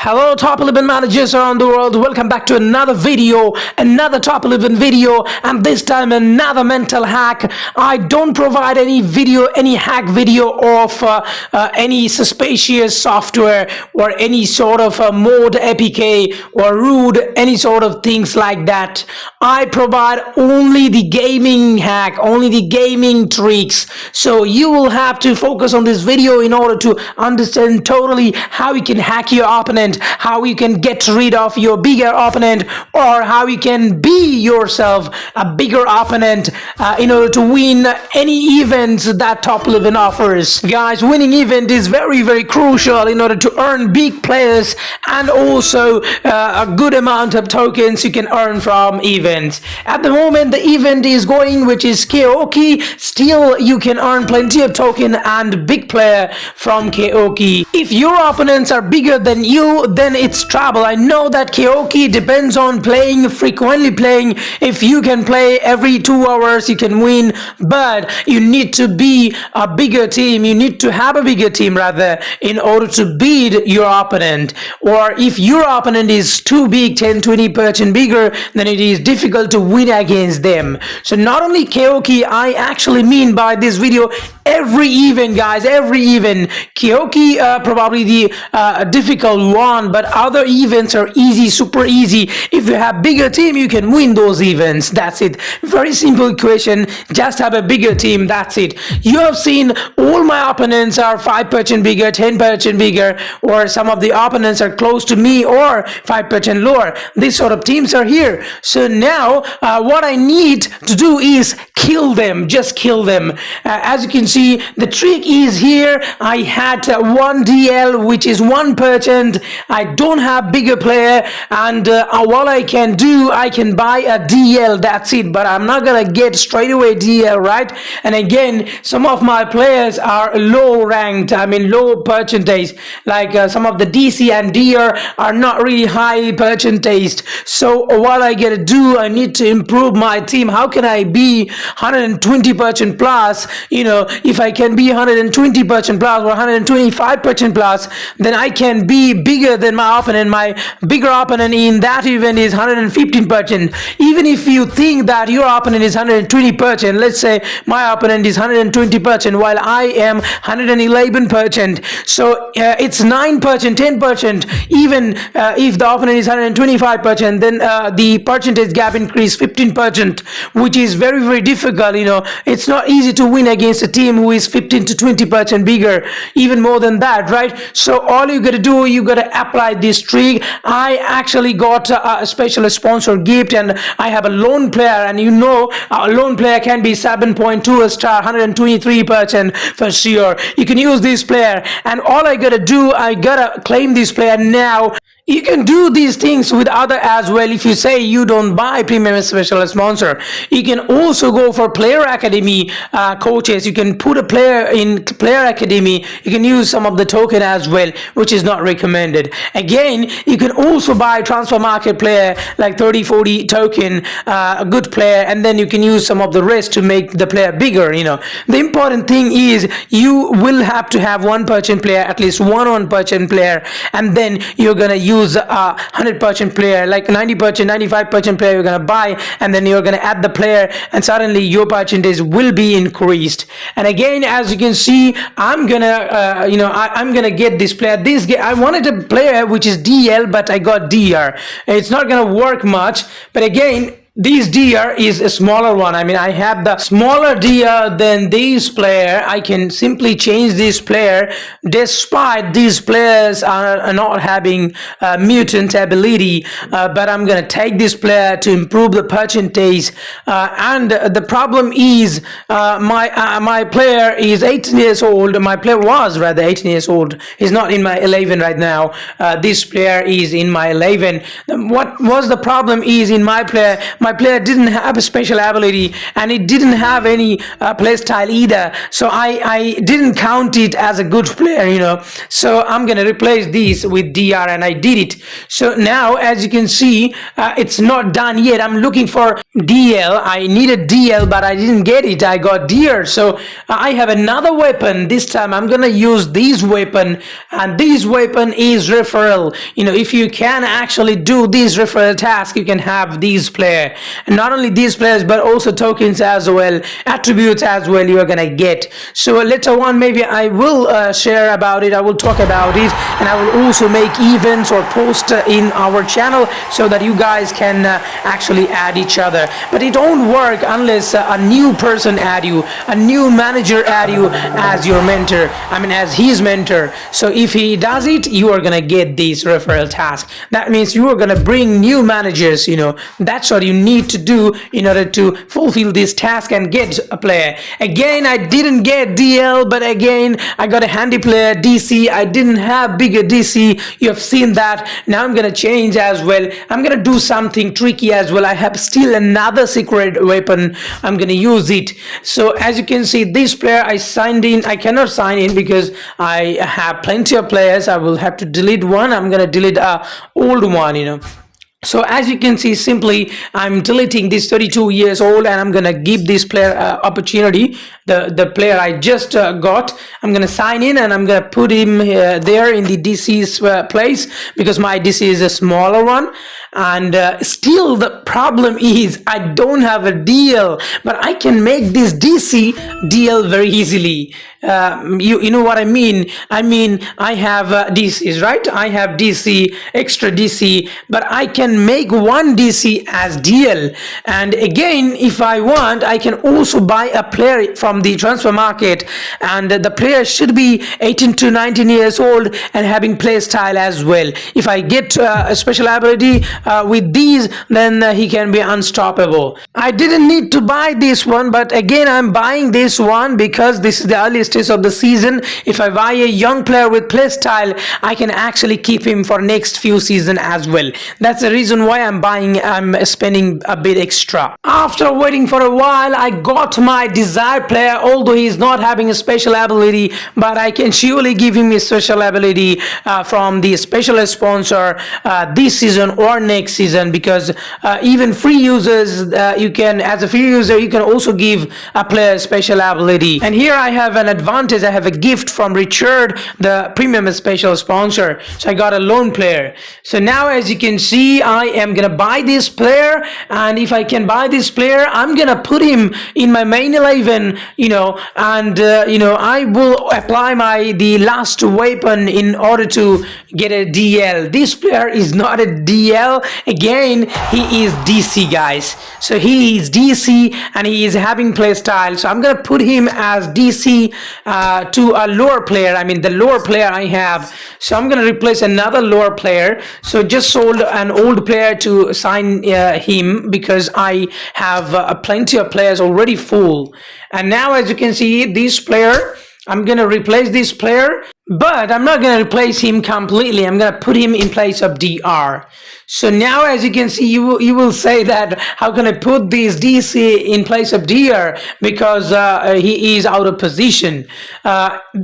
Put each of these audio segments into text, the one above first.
Hello top 11 managers around the world, welcome back to another video, another top 11 video, and this time another mental hack. I don't provide any video, any hack video of any suspicious software or any sort of mode APK or root, any sort of things like that. I provide only the gaming hack, only the gaming tricks. So you will have to focus on this video in order to understand totally how you can hack your opponent, how you can get rid of your bigger opponent, or how you can be yourself a bigger opponent in order to win any events that top 11 offers. Guys, winning event is very crucial in order to earn big players and also a good amount of tokens you can earn from events. At the moment the event is going, which is karaoke. Still you can earn plenty of token and big player from karaoke. If your opponents are bigger than you, then it's trouble. I know that karaoke depends on playing, frequently playing. If you can play every 2 hours you can win, but you need to be a bigger team, you need to have a bigger team rather, in order to beat your opponent. Or if your opponent is too big, 10-20% bigger, then it is difficult to win against them. So not only karaoke, I actually mean by this video every event, guys, every event. Karaoke probably the difficult one, but other events are easy, super easy. If you have bigger team, you can win those events. That's it. Very simple equation. Just have a bigger team. That's it. You have seen all my opponents are 5% bigger, 10% bigger, or some of the opponents are close to me or 5% lower. These sort of teams are here. So now what I need to do is kill them, just kill them. As you can see, the trick is here. I had 1 DL, which is 1%. I don't have bigger player, and what I can do, I can buy a DL, that's it, but I'm not gonna get straight away DL, right? And again, some of my players are low ranked, I mean low percentage, like some of the DC and DR are not really high percentage. So what I gotta do, I need to improve my team. How can I be 120% plus? You know, if I can be 120% plus or 125% plus, then I can be bigger than my opponent. My bigger opponent in that event is 115%. Even if you think that your opponent is 120%, let's say my opponent is 120% while I am 111%. So it's 9%, 10%. Even if the opponent is 125%, then the percentage gap increase 15%, which is very difficult. You know, it's not easy to win against a team who is 15 to 20% bigger, even more than that, right? So all you gotta do, you gotta apply this trick. I actually got a special sponsor gift, and I have a lone player, and you know a lone player can be 7.2 star, 123% for sure. You can use this player, and all I gotta do, I gotta claim this player now. You can do these things with other as well. If you say you don't buy premium special sponsor, you can also go for player academy coaches. You can put a player in player academy. You can use some of the token as well, which is not recommended. Again, you can also buy transfer market player like 30-40 token, a good player, and then you can use some of the rest to make the player bigger. You know, the important thing is you will have to have 1% player, at least 1% player, and then you're gonna use a 100% player, like 90%, 95% player you're gonna buy, and then you're gonna add the player, and suddenly your percentage will be increased. And again, as you can see, I'm gonna I'm gonna get this player. I wanted a player which is DL, but I got DR. It's not gonna work much, but again, this DR is a smaller one. I mean, I have the smaller DR than this player. I can simply change this player despite these players are not having mutant ability, but I'm gonna take this player to improve the percentage, and the problem is my player is 18 years old. My player was rather 18 years old. He's not in my 11 right now. This player is in my 11. What was the problem is in my player, my player didn't have a special ability and it didn't have any play style either, so I didn't count it as a good player, so I'm gonna replace these with DR, and I did it. So now as you can see, it's not done yet. I'm looking for DL. I needed DL but I didn't get it. I got DR. So I have another weapon. This time I'm gonna use this weapon, and this weapon is referral. If you can actually do this referral task, you can have these player, and not only these players but also tokens as well, attributes as well you are gonna get. So later on maybe I will share about it, I will talk about it, and I will also make events or post in our channel so that you guys can actually add each other. But it won't work unless a new person add you, a new manager add you as your mentor, as his mentor. So if he does it, you are gonna get this referral task. That means you are gonna bring new managers. That's what you need to do in order to fulfill this task and get a player. Again, I didn't get DL, but again I got a handy player DC. I didn't have bigger DC, you have seen that. Now I'm gonna change as well. I'm gonna do something tricky as well. I have still another secret weapon, I'm gonna use it. So as you can see, this player I signed in. I cannot sign in because I have plenty of players. I will have to delete one. I'm gonna delete a old one. So as you can see, simply I'm deleting this 32 years old, and I'm gonna give this player opportunity. The player I just got, I'm gonna sign in and I'm gonna put him there in the DC's place, because my DC is a smaller one. And still the problem is I don't have a DL, but I can make this DC DL very easily. You know what I mean? I have DCs, right? I have DC, extra DC, but I can make one DC as DL. And again, if I want, I can also buy a player from the transfer market, and the player should be 18 to 19 years old and having play style as well. If I get a special ability with these, then he can be unstoppable. I didn't need to buy this one, but again I'm buying this one because this is the earliest stage of the season. If I buy a young player with play style, I can actually keep him for next few season as well. That's the reason why I'm spending a bit extra. After waiting for a while, I got my desired player, although he's not having a special ability, but I can surely give him a special ability from the special sponsor this season or next season, because even free users, you can, as a free user, you can also give a player special ability. And here I have an advantage. I have a gift from Richard, the premium special sponsor. So I got a lone player. So now as you can see, I am gonna buy this player, and if I can buy this player, I'm gonna put him in my main 11, and I will apply the last weapon in order to get a DL. This player is not a DL. Again, he is DC, guys. So he is DC and he is having play style. So I'm gonna put him as DC to a lower player. The lower player I have. So I'm gonna replace another lower player. So just sold an old player to sign him, because I have plenty of players already full. And now as you can see, this player, I'm gonna replace this player, but I'm not gonna replace him completely. I'm gonna put him in place of DR. So now as you can see, you will say that how can I put this DC in place of DR, because he is out of position.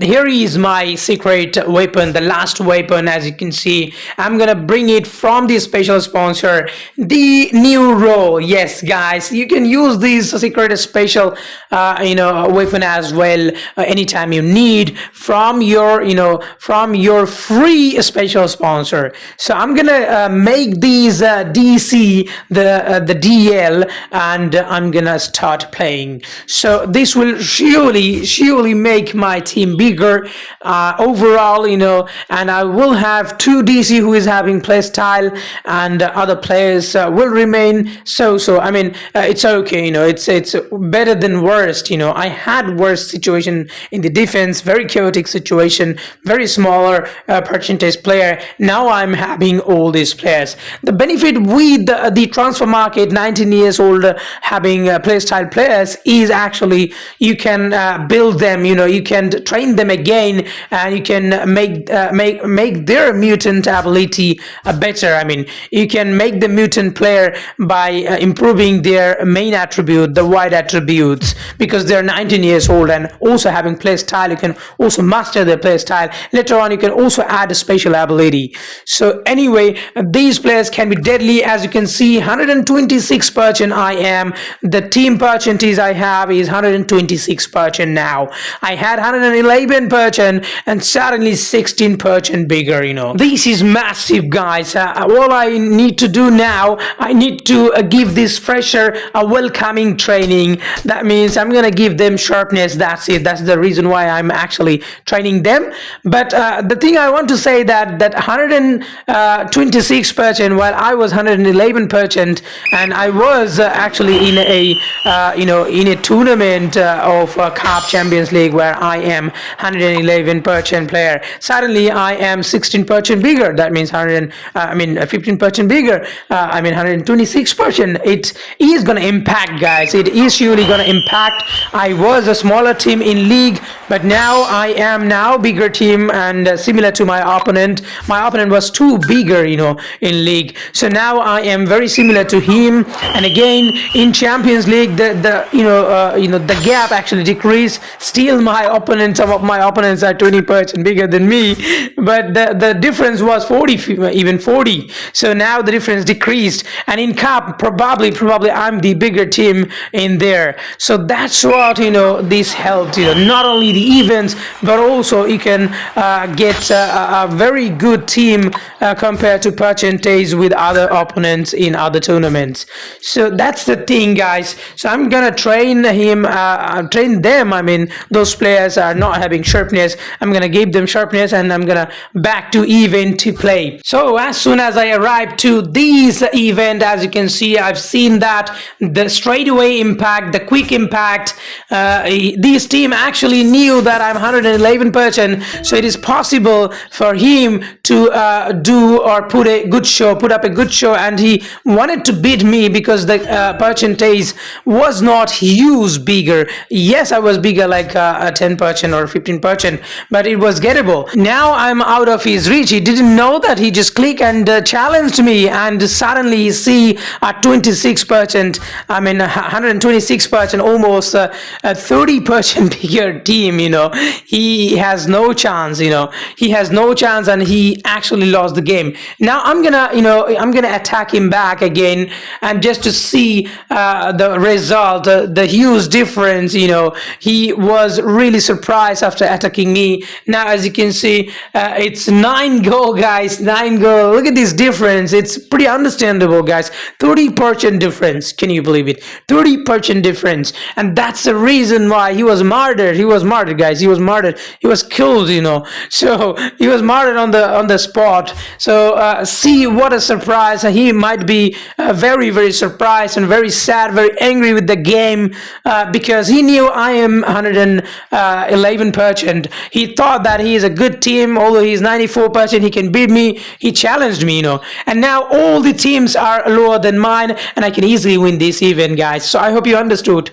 Here is my secret weapon, the last weapon. As you can see, I'm gonna bring it from the special sponsor, the new row. Yes guys, you can use this secret special weapon as well anytime you need from your free special sponsor. So I'm gonna make these DC the DL, and I'm gonna start playing. So this will surely make my team bigger overall, and I will have 2 DC who is having play style, and other players will remain so. It's okay, it's better than worst. I had worst situation in the defense, very chaotic situation, very smaller percentage player. Now I'm having all these players. The benefit with the transfer market, 19 years old, having playstyle players, is actually you can build them. You can train them again, and you can make their mutant ability better. I mean, you can make the mutant player by improving their main attribute, the wide attributes, because they're 19 years old and also having play style. You can also master their play style. Later on, you can also add a special ability. So anyway, these players can be deadly. As you can see, 126% I am. The team percentage I have is 126% now. I had 111% and suddenly 16% bigger. This is massive, guys. All I need to do now, I need to give this fresher a welcoming training. That means I'm gonna give them sharpness. That's it. That's the reason why I'm actually training them. But the thing I want to say that 126%, while I was 111%, and I was actually in a in a tournament of Cup Champions League where I am 111% player. Suddenly I am 16% bigger. That means 15% bigger. 126%. It is gonna impact, guys. It is surely gonna impact. I was a smaller team in league, but now I am now bigger team, and similar to my opponent. My opponent was too bigger, in league. So now I am very similar to him. And again, in Champions League, the gap actually decreased. Still, some of my opponents are 20% bigger than me, but the difference was 40, even 40. So now the difference decreased, and in Cup, probably I'm the bigger team in there. So that's what this helped. Not only the events, but also you can get a very good team compared to percentage with other opponents in other tournaments. So that's the thing, guys. So I'm gonna train them. Those players are not having sharpness. I'm gonna give them sharpness, and I'm gonna back to event to play. So as soon as I arrived to this event, as you can see, I've seen that the straightaway impact, the quick impact. This team actually knew that I'm 111%, so it is possible for him to put up a good show, and he wanted to beat me because the percentage was not huge bigger. Yes, I was bigger, like 10% or 15%, but it was gettable. Now I'm out of his reach. He didn't know that. He just clicked and challenged me, and suddenly you see a 26%, 126%, almost a 30% bigger team. He has no chance. He has no chance, and he actually lost the game. Now I'm gonna attack him back again, and just to see the result, the huge difference. He was really surprised after attacking me. Now, as you can see, it's 9-goal, guys. 9-goal. Look at this difference. It's pretty understandable, guys. 30% difference. Can you believe it? 30% difference, and that's the reason why he was martyred. He was martyred, guys. He was martyred. He was killed. So he was martyred on the spot. So see what a surprise. He might be very, very surprised and very sad, very angry with the game, because he knew I am 111%. He thought that he is a good team, although he's 94%. He can beat me. He challenged me, and now all the teams are lower than mine, and I can easily win this event, guys. So I hope you understood.